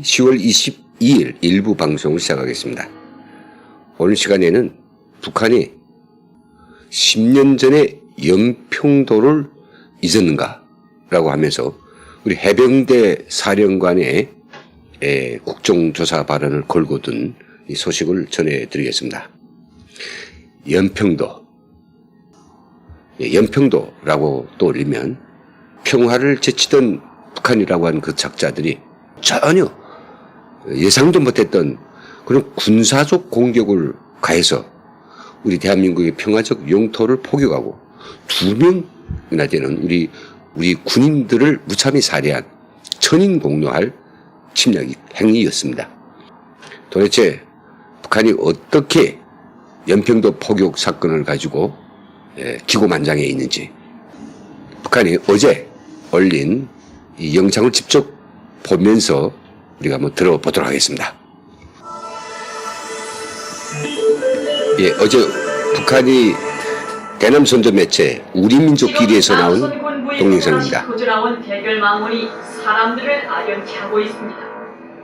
10월 22일 일부 방송을 시작하겠습니다. 오늘 시간에는 북한이 10년 전에 영평도를 잊었는가 라고 하면서 우리 해병대 사령관의 국정조사 발언을 걸고 든 이 소식을 전해드리겠습니다. 연평도라고 떠올리면 평화를 제치던 북한이라고 하는 그 작자들이 전혀 예상도 못했던 그런 군사적 공격을 가해서 우리 대한민국의 평화적 영토를 포격하고 2명이나 되는 우리 군인들을 무참히 살해한 천인공노할 침략 행위였습니다. 도대체 북한이 어떻게 연평도 포격 사건을 가지고 기고만장해 있는지 북한이 어제 올린 이 영상을 직접 보면서 우리가 한번 들어보도록 하겠습니다. 어제 북한이 대남 선조 매체 우리민족끼리에서 나온 동영상입니다. 나온 대결망언이 사람들을 아련케 하고 있습니다.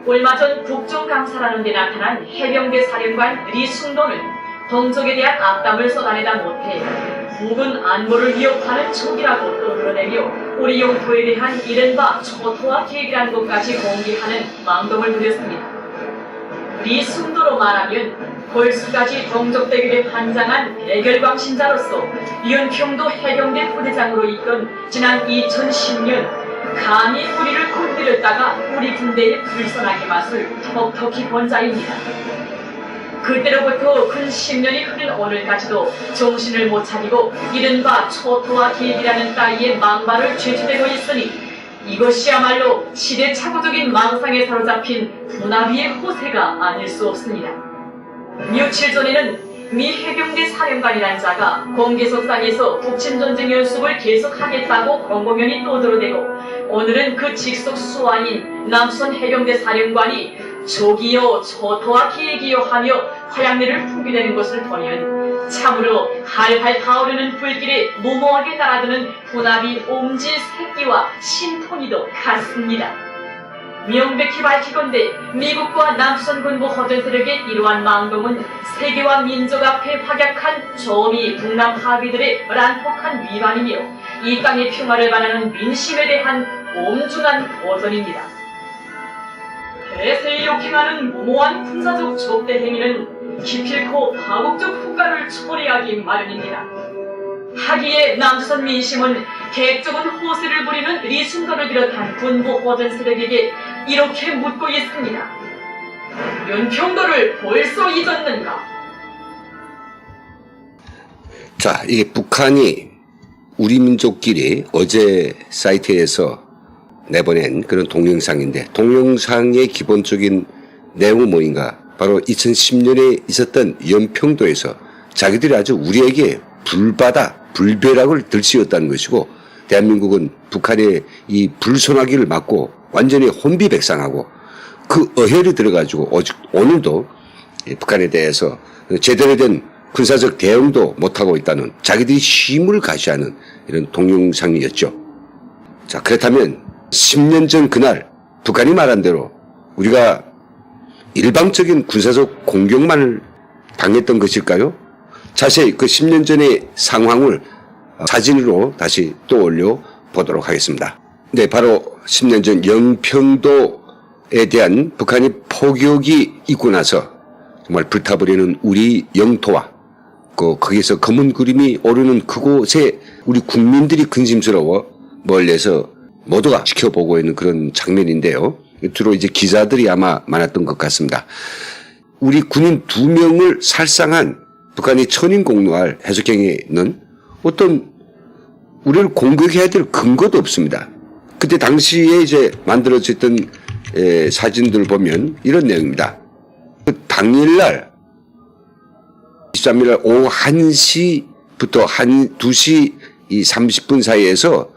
얼마 전 국정감사라는 데 나타난 해병대 사령관 리순도는 동족에 대한 악담을 쏟아내다 못해 부분 안보를 위협하는 촉이라고 떠들어내며 우리 영토에 대한 이른바 초토화 계획이라는 것까지 공개하는 망동을 부렸습니다. 리순도로 말하면 벌수까지 동족 대결에 환장한 대결광신자로서 연평도 해병대 부대장으로 있던 지난 2010년 감히 우리를 건드렸다가 우리 군대의 불선하게 맛을 톡톡히 본 자입니다. 그때로부터 근 10년이 흐른 오늘까지도 정신을 못 차리고 이른바 초토화 계획이라는 따위의 망발을 죄주되고 있으니 이것이야말로 시대착오적인 망상에 사로잡힌 분화비의 호세가 아닐 수 없습니다. 며칠 전에는 미 해병대 사령관이란 자가 공개석상에서 북침전쟁 연습을 계속하겠다고 공공연히 떠들어대고 오늘은 그 직속 수완인 남선 해병대 사령관이 조기요 초토화 계획이요 하며 화양내를 풍기되는 것을 보면 참으로 활활 타오르는 불길에 무모하게 날아드는 분화비 옴질 새끼와 심통이도 같습니다. 명백히 밝히건대 미국과 남선 군부 허전 세력의 이러한 망동은 세계와 민족 앞에 확약한 조미 북남 합의들의 난폭한 위반이며 이 땅의 평화를 바라는 민심에 대한 엄중한 도전입니다. 대세에 역행하는 무모한 군사적 적대 행위는 기필코 파국적 후과를 초래하기 마련입니다. 하기에 남조선 민심은 계획적인 호세를 부리는 리순도를 비롯한 군부 허전 세력에게 이렇게 묻고 있습니다. 연평도를 벌써 잊었는가? 자, 이게 북한이 우리 민족끼리 어제 사이트에서 내보낸 그런 동영상인데 동영상의 기본적인 내용은 뭐인가? 바로 2010년에 있었던 연평도에서 자기들이 아주 우리에게 불벼락을 들씌웠다는 것이고 대한민국은 북한의 이 불손하기를 막고 완전히 혼비백산하고 그 어혈이 들어가지고 오늘도 북한에 대해서 제대로 된 군사적 대응도 못하고 있다는 자기들이 힘을 가시하는 이런 동영상이었죠. 자, 그렇다면 10년 전 그날 북한이 말한 대로 우리가 일방적인 군사적 공격만을 당했던 것일까요? 자세히 그 10년 전의 상황을 사진으로 다시 떠올려 보도록 하겠습니다. 네, 바로 10년 전 영평도에 대한 북한이 포격이 있고 나서 정말 불타버리는 우리 영토와 거기에서 검은 구름이 오르는 그곳에 우리 국민들이 근심스러워 멀리서 모두가 지켜보고 있는 그런 장면인데요. 주로 이제 기자들이 아마 많았던 것 같습니다. 우리 군인 2명을 살상한 북한이 천인공노할 해적행위는 어떤 우리를 공격해야 될 근거도 없습니다. 그때 당시에 이제 만들어졌던 사진들 보면 이런 내용입니다. 그 당일날 23일 오후 1시부터 2시 30분 사이에서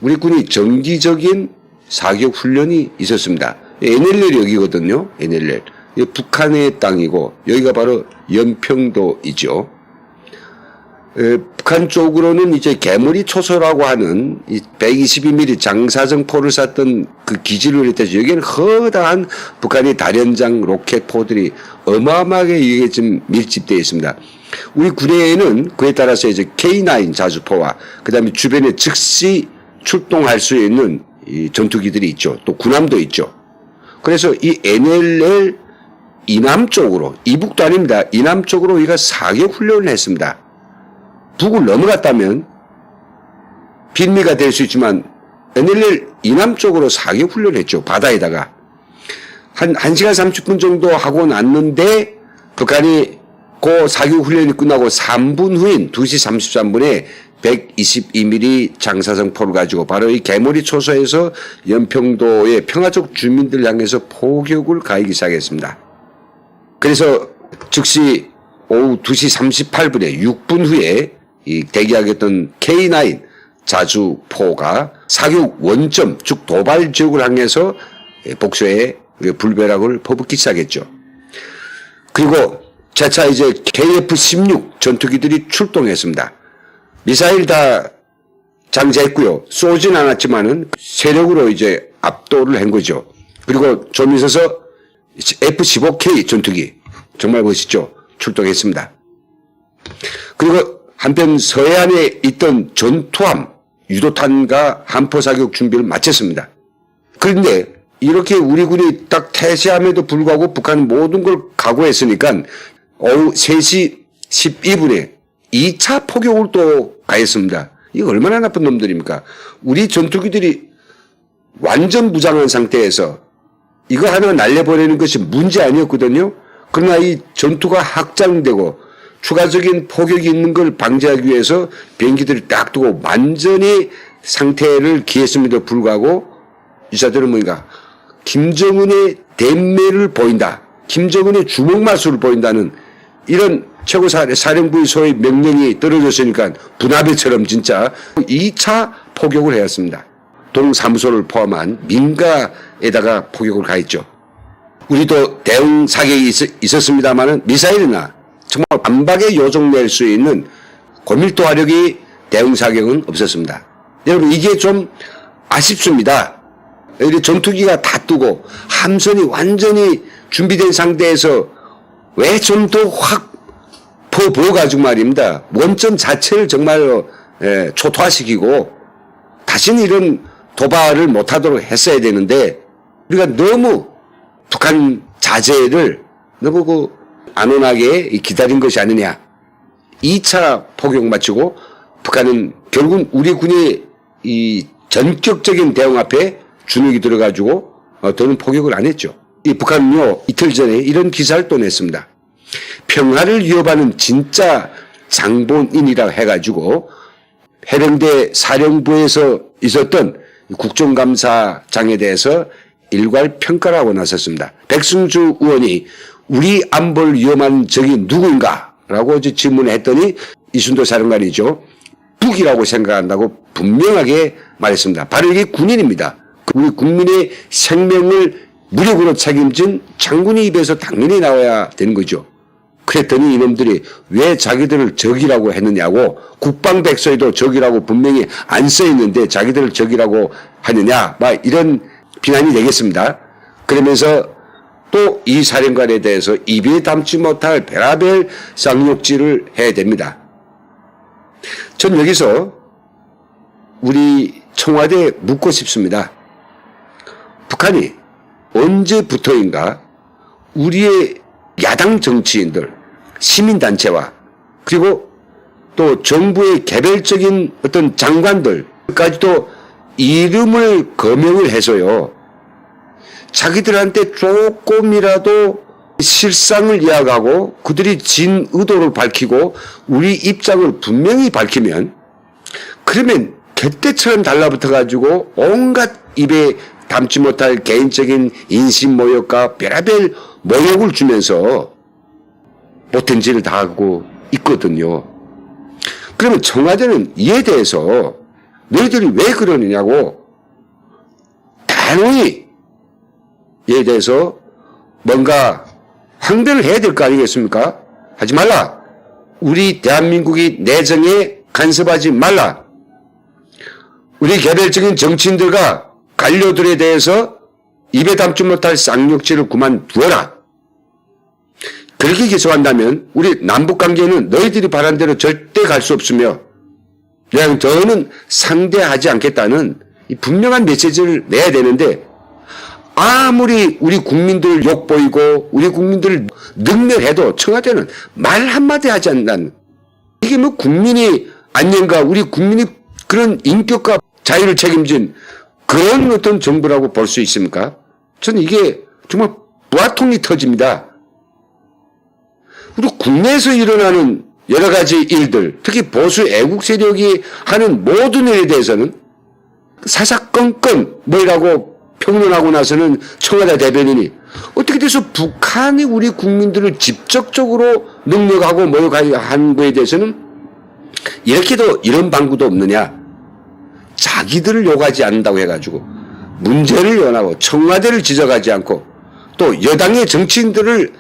우리 군이 정기적인 사격 훈련이 있었습니다. NLL 여기거든요. NLL. 북한의 땅이고 여기가 바로 연평도이죠. 북한 쪽으로는 이제 개머리 초소라고 하는 이 122mm 장사정 포를 쐈던 그 기지를 했대죠. 여기는 허다한 북한의 다련장 로켓포들이 어마어마하게 이게 지금 밀집되어 있습니다. 우리 군에는 그에 따라서 이제 K9 자주포와 그다음에 주변에 즉시 출동할 수 있는 이 전투기들이 있죠. 또 군함도 있죠. 그래서 이 NLL 이남 쪽으로, 이북도 아닙니다. 이남 쪽으로 우리가 사격 훈련을 했습니다. 북을 넘어갔다면 빌미가 될 수 있지만 NLL 이남 쪽으로 사격 훈련을 했죠. 바다에다가. 한 1시간 30분 정도 하고 났는데 북한이 그 사격 훈련이 끝나고 3분 후인 2시 33분에 122mm 장사정 포를 가지고 바로 이 개머리 초소에서 연평도의 평화적 주민들 향해서 포격을 가하기 시작했습니다. 그래서 즉시 오후 2시 38분에 6분 후에 이 대기하겠던 K9 자주포가 사격 원점 즉 도발 지역을 향해서 복수의 불벼락을 퍼붓기 시작했죠. 그리고 재차 이제 KF-16 전투기들이 출동했습니다. 미사일 다 장제했고요. 쏘진 않았지만은 세력으로 이제 압도를 한 거죠. 그리고 좀 있어서 F-15K 전투기 정말 멋있죠. 출동했습니다. 그리고 한편 서해안에 있던 전투함, 유도탄과 함포 사격 준비를 마쳤습니다. 그런데 이렇게 우리 군이 딱 태세함에도 불구하고 북한은 모든 걸 각오했으니까 오후 3시 12분에 2차 포격을 또 가했습니다. 이거 얼마나 나쁜 놈들입니까? 우리 전투기들이 완전 무장한 상태에서 이거 하나 날려버리는 것이 문제 아니었거든요. 그러나 이 전투가 확장되고 추가적인 포격이 있는 걸 방지하기 위해서 비행기들을 딱 두고 완전히 상태를 기했음에도 불구하고 이자들은 뭔가 김정은의 대매를 보인다. 김정은의 주먹마술을 보인다는 이런 최고사령부의 소위 명령이 떨어졌으니까 분화배처럼 진짜 2차 포격을 해왔습니다. 동사무소를 포함한 민가에다가 포격을 가했죠. 우리도 대응 사격이 있었습니다만은 미사일이나 정말 반박에 요정낼 수 있는 고밀도 화력이 대응 사격은 없었습니다. 여러분 이게 좀 아쉽습니다. 여기 전투기가 다 뜨고 함선이 완전히 준비된 상태에서 왜 좀 더 확 보여가지고 말입니다. 원점 자체를 정말로 초토화시키고 다시는 이런 도발을 못하도록 했어야 되는데 우리가 너무 북한 자제를 너무 안온하게 기다린 것이 아니냐. 2차 포격 마치고 북한은 결국 우리 군의 이 전격적인 대응 앞에 주눅이 들어가지고 더는 포격을 안 했죠. 이 북한은요 이틀 전에 이런 기사를 또 냈습니다. 평화를 위협하는 진짜 장본인이라 해가지고 해병대 사령부에서 있었던 국정감사장에 대해서 일괄 평가를 하고 나섰습니다. 백승주 의원이 우리 안보를 위험한 적이 누구인가? 라고 질문했더니 이순도 사령관이죠. 북이라고 생각한다고 분명하게 말했습니다. 바로 이게 군인입니다. 우리 국민의 생명을 무력으로 책임진 장군의 입에서 당연히 나와야 되는 거죠. 그랬더니 이놈들이 왜 자기들을 적이라고 했느냐고 국방백서에도 적이라고 분명히 안 써있는데 자기들을 적이라고 하느냐 막 이런 비난이 되겠습니다. 그러면서 또 이 사령관에 대해서 입에 담지 못할 별의별 쌍욕질을 해야 됩니다. 전 여기서 우리 청와대에 묻고 싶습니다. 북한이 언제부터인가 우리의 야당 정치인들, 시민단체와 그리고 또 정부의 개별적인 어떤 장관들까지도 이름을 거명을 해서요. 자기들한테 조금이라도 실상을 이야기하고 그들이 진 의도를 밝히고 우리 입장을 분명히 밝히면 그러면 개떼처럼 달라붙어 가지고 온갖 입에 담지 못할 개인적인 인신모욕과 별의별 모욕을 주면서 못된 짓을 다 하고 있거든요. 그러면 청와대는 이에 대해서 너희들이 왜 그러느냐고 단호히 이에 대해서 뭔가 항변을 해야 될 거 아니겠습니까? 하지 말라. 우리 대한민국이 내정에 간섭하지 말라. 우리 개별적인 정치인들과 관료들에 대해서 입에 담지 못할 쌍욕질을 그만두어라. 그렇게 계속한다면 우리 남북관계는 너희들이 바란 대로 절대 갈 수 없으며 그냥 더는 상대하지 않겠다는 이 분명한 메시지를 내야 되는데 아무리 우리 국민들을 욕보이고 우리 국민들을 능멸해도 청와대는 말 한마디 하지 않는 이게 뭐 국민이 안녕과 우리 국민이 그런 인격과 자유를 책임진 그런 어떤 정부라고 볼 수 있습니까? 저는 이게 정말 부화통이 터집니다. 우리 국내에서 일어나는 여러 가지 일들, 특히 보수 애국 세력이 하는 모든 일에 대해서는 사사건건 뭐라고 평론하고 나서는 청와대 대변인이 어떻게 돼서 북한이 우리 국민들을 직접적으로 능력하고 모욕한 거에 대해서는 이렇게도 이런 방구도 없느냐. 자기들을 욕하지 않는다고 해가지고 문제를 연하고 청와대를 지적하지 않고 또 여당의 정치인들을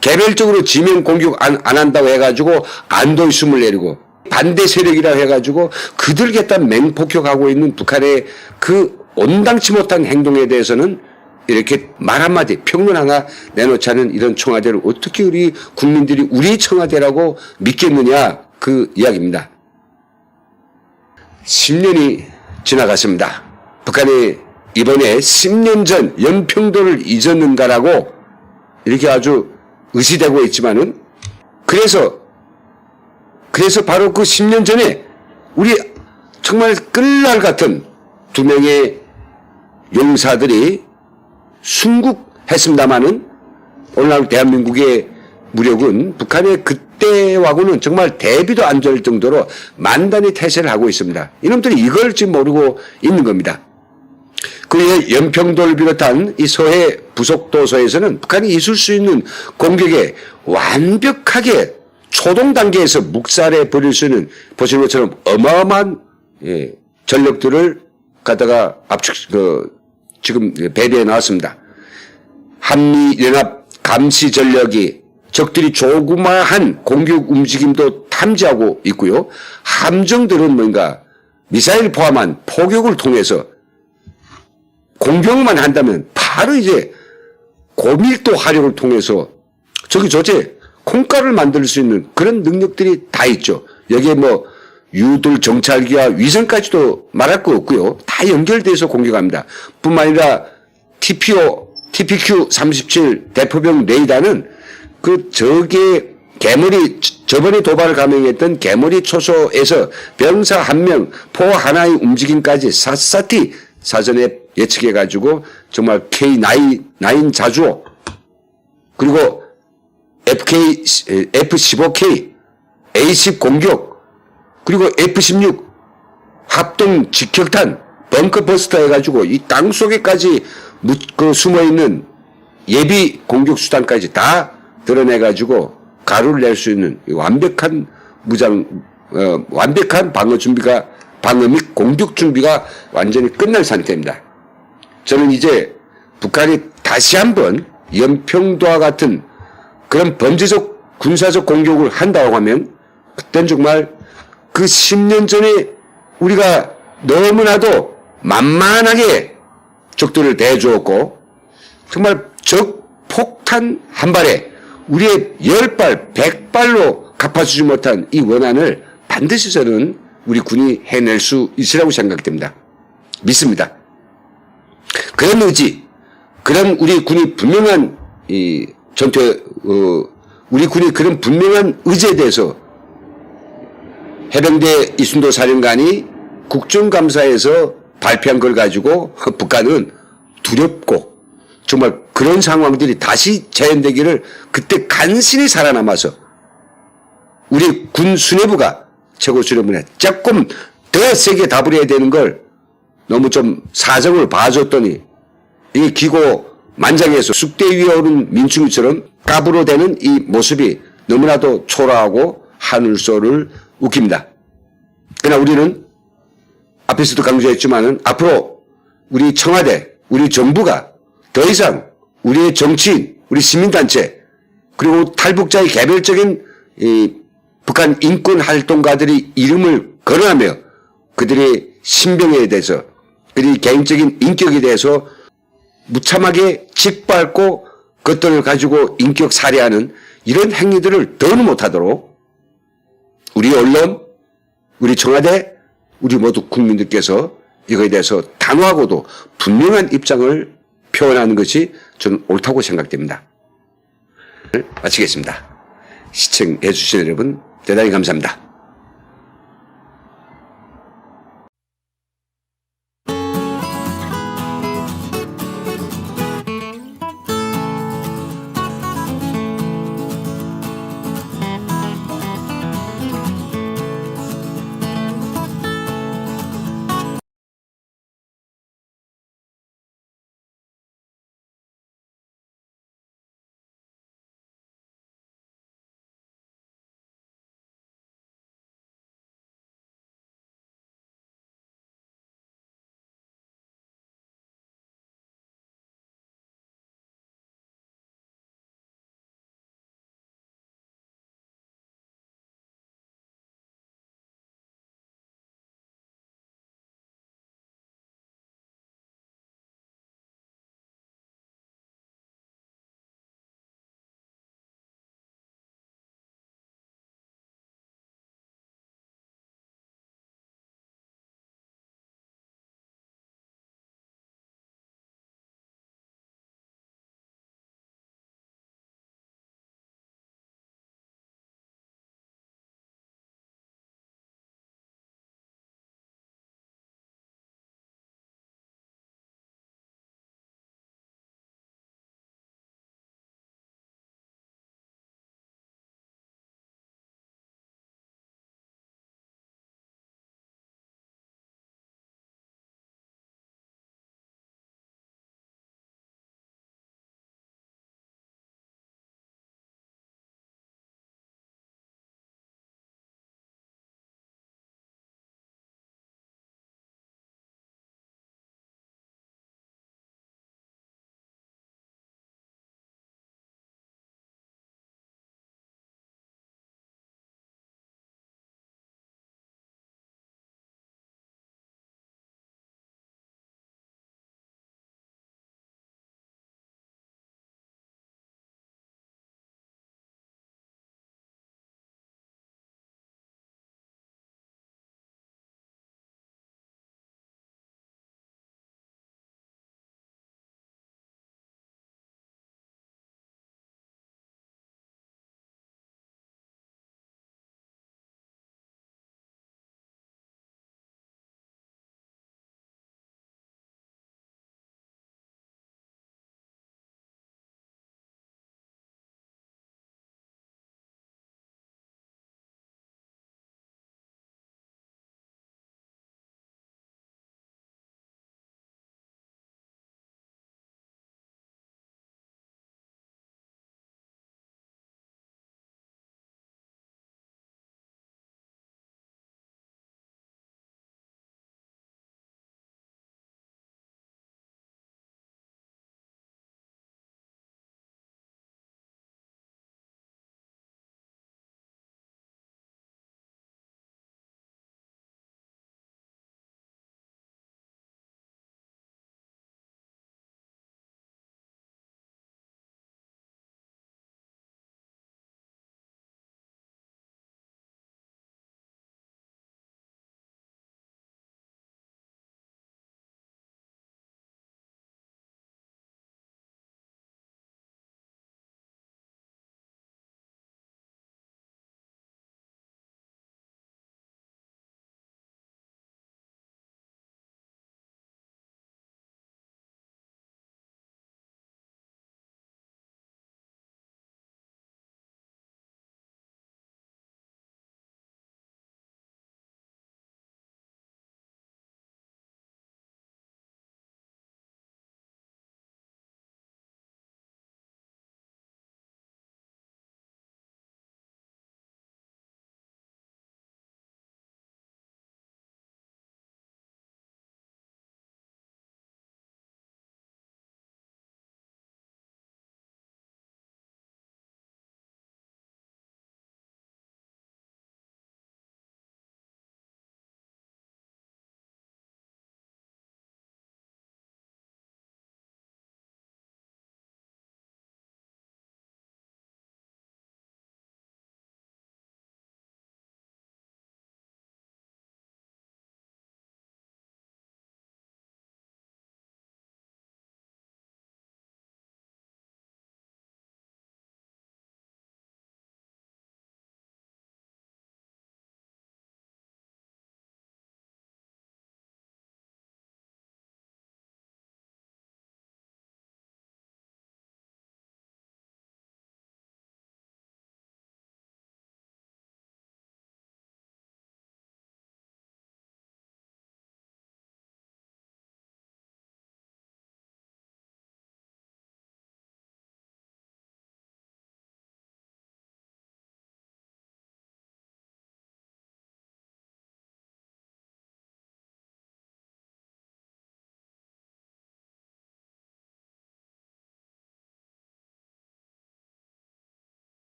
개별적으로 지명 공격 안 한다고 해가지고 안도의숨을 내리고 반대 세력이라고 해가지고 그들 갖다 맹폭격하고 있는 북한의 그 온당치 못한 행동에 대해서는 이렇게 말 한마디 평론 하나 내놓지 않은 이런 청와대를 어떻게 우리 국민들이 우리 청와대라고 믿겠느냐 그 이야기입니다. 10년이 지나갔습니다. 북한이 이번에 10년 전 연평도를 잊었는가라고 이렇게 아주 의시되고 있지만은 그래서 바로 그 10년 전에 우리 정말 끝날 같은 두 명의 용사들이 순국했습니다마는 오늘날 대한민국의 무력은 북한의 그때하고는 정말 대비도 안 될 정도로 만단히 태세를 하고 있습니다. 이놈들이 이걸 지금 모르고 있는 겁니다. 그의 연평도를 비롯한 이 서해 부속도서에서는 북한이 있을 수 있는 공격에 완벽하게 초동 단계에서 묵살해 버릴 수 있는 보시는 것처럼 어마어마한 전력들을 갖다가 지금 배비해 나왔습니다. 한미연합 감시 전력이 적들이 조그마한 공격 움직임도 탐지하고 있고요. 함정들은 뭔가 미사일 포함한 포격을 통해서 공격만 한다면 바로 이제 고밀도 화력을 통해서 저체 콩가루를 만들 수 있는 그런 능력들이 다 있죠. 여기에 뭐 유들 정찰기와 위성까지도 말할 거 없고요. 다 연결돼서 공격합니다. 뿐만 아니라 TPQ-37 대포병 레이더는 그 적의 저번에 도발을 감행했던 개머리 초소에서 병사 1명, 포 하나의 움직임까지 샅샅이 사전에 예측해가지고 정말 K9 자주호 그리고 F-15K, A-10 공격 그리고 F-16 합동 직격탄 벙커버스터 해가지고 이 땅속에까지 숨어있는 예비 공격 수단까지 다 드러내가지고 가루를 낼 수 있는 완벽한 완벽한 방어 및 공격 준비가 완전히 끝난 상태입니다. 저는 이제 북한이 다시 한번 연평도와 같은 그런 범죄적 군사적 공격을 한다고 하면 그땐 정말 그 10년 전에 우리가 너무나도 만만하게 적들을 대주었고 정말 적 폭탄 한 발에 우리의 10발, 100발로 갚아주지 못한 이 원한을 반드시 저는 우리 군이 해낼 수 있으라고 생각됩니다. 믿습니다. 그런 의지, 그런 우리 군이 분명한 우리 군이 그런 분명한 의지에 대해서 해병대 이순도 사령관이 국정감사에서 발표한 걸 가지고 북한은 두렵고 정말 그런 상황들이 다시 재현되기를 그때 간신히 살아남아서 우리 군 수뇌부가 최고 수뇌부에 조금 더 세게 답을 해야 되는 걸 너무 좀 사정을 봐줬더니 이게 기고 만장에서 쑥대 위에 오른 민중이처럼 까불어 대는 이 모습이 너무나도 초라하고 하늘소를 웃깁니다. 그러나 우리는 앞에서도 강조했지만은 앞으로 우리 청와대, 우리 정부가 더 이상 우리의 정치인, 우리 시민단체 그리고 탈북자의 개별적인 북한 인권활동가들이 이름을 거론하며 그들의 신병에 대해서 그들의 개인적인 인격에 대해서 무참하게 짓밟고 그것들을 가지고 인격 살해하는 이런 행위들을 더는 못하도록 우리 언론, 우리 청와대, 우리 모두 국민들께서 이거에 대해서 단호하고도 분명한 입장을 표현하는 것이 저는 옳다고 생각됩니다. 마치겠습니다. 시청해 주신 여러분 대단히 감사합니다.